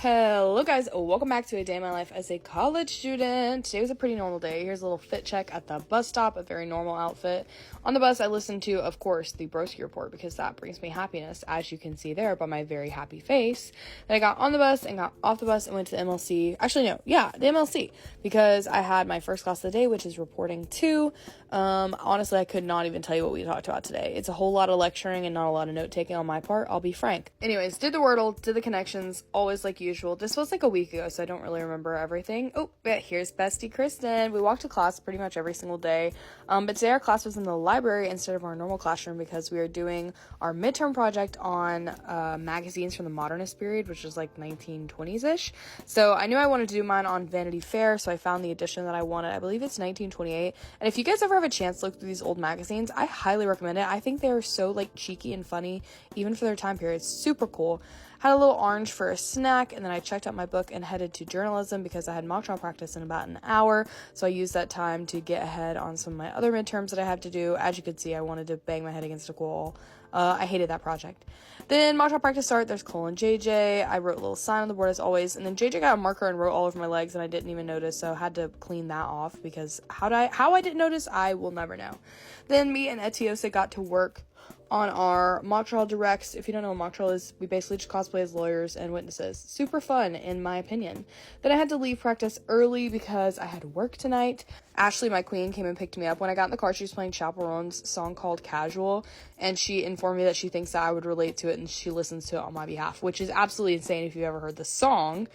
Hello guys, welcome back to a day in my life as a college student. Today was a pretty normal day. Here's a little fit check at the bus stop, a very normal outfit. On the bus, I listened to, of course, the Broski Report because that brings me happiness, as you can see there by my very happy face. Then I got on the bus and got off the bus and went to the MLC. Actually, no, yeah, the MLC, because I had my first class of the day, which is reporting 2. Honestly, I could not even tell you what we talked about today. It's a whole lot of lecturing and not a lot of note-taking on my part, I'll be frank. Anyways, did the Wordle, did the connections, always like usual. This was like a week ago, so I don't really remember everything. Oh, but here's bestie Kristen. We walked to class pretty much every single day, but today our class was in the library instead of our normal classroom because we were doing our midterm project on magazines from the modernist period, which was like 1920s-ish. So I knew I wanted to do mine on Vanity Fair, so I found the edition that I wanted. I believe it's 1928, and if you guys ever have a chance to look through these old magazines, I highly recommend it. I think they are so like cheeky and funny, even for their time period. It's super cool. Had a little orange for a snack, and then I checked out my book and headed to journalism because I had mock trial practice in about an hour, so I used that time to get ahead on some of my other midterms that I had to do. As you can see, I wanted to bang my head against a wall. I hated that project. Then mock trial practice start, there's Cole and JJ. I wrote a little sign on the board as always, and then JJ got a marker and wrote all over my legs, and I didn't even notice, so I had to clean that off because how I didn't notice, I will never know. Then me and Etiose got to work on our mock trial directs. If you don't know what mock trial is, we basically just cosplay as lawyers and witnesses. Super fun, in my opinion. Then I had to leave practice early because I had work tonight. Ashley, my queen, came and picked me up. When I got in the car, she was playing Chaperone's song called Casual, and she informed me that she thinks that I would relate to it, and she listens to it on my behalf, which is absolutely insane if you've ever heard the song.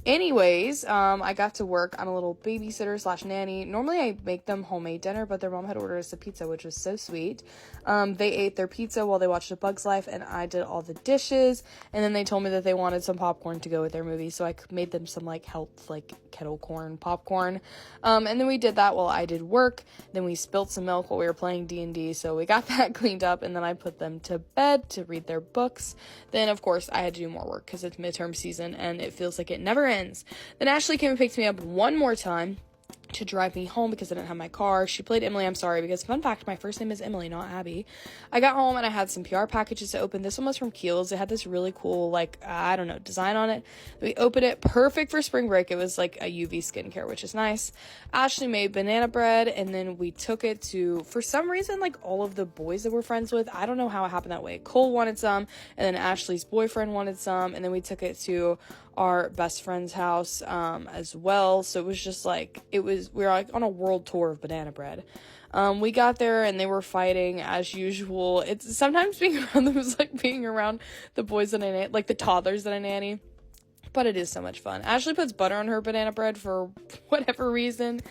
Anyways, I got to work. I'm a little babysitter slash nanny. Normally I make them homemade dinner, but their mom had ordered us a pizza, which was so sweet. They ate their pizza while they watched A Bug's Life, and I did all the dishes, and then they told me that they wanted some popcorn to go with their movie, so I made them some like health, like kettle corn popcorn. And then we did that while I did work. Then we spilled some milk while we were playing D&D, so we got that cleaned up, and then I put them to bed to read their books. Then of course I had to do more work because it's midterm season and it feels like it never ends. Then Ashley came and picked me up one more time to drive me home because I didn't have my car. She played Emily, I'm Sorry, because fun fact, my first name is Emily, not Abby. I got home and I had some PR packages to open. This one was from Kiehl's. It had this really cool, like, I don't know, design on it. We opened it, perfect for spring break. It was like a UV skincare, which is nice. Ashley made banana bread, and then we took it to, for some reason, like all of the boys that we're friends with. I don't know how it happened that way. Cole wanted some, and then Ashley's boyfriend wanted some, and then we took it to our best friend's house as well. So it was just like, we were like on a world tour of banana bread. We got there and they were fighting as usual. It's sometimes being around them was like being around the boys that I nanny, like the toddlers that I nanny. But it is so much fun. Ashley puts butter on her banana bread for whatever reason.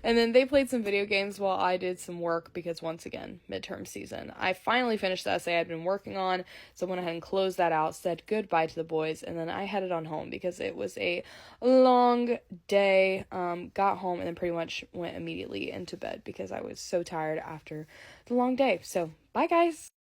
And then they played some video games while I did some work because, once again, midterm season. I finally finished the essay I'd been working on, so I went ahead and closed that out, said goodbye to the boys, and then I headed on home because it was a long day. Got home and then pretty much went immediately into bed because I was so tired after the long day. So, bye guys!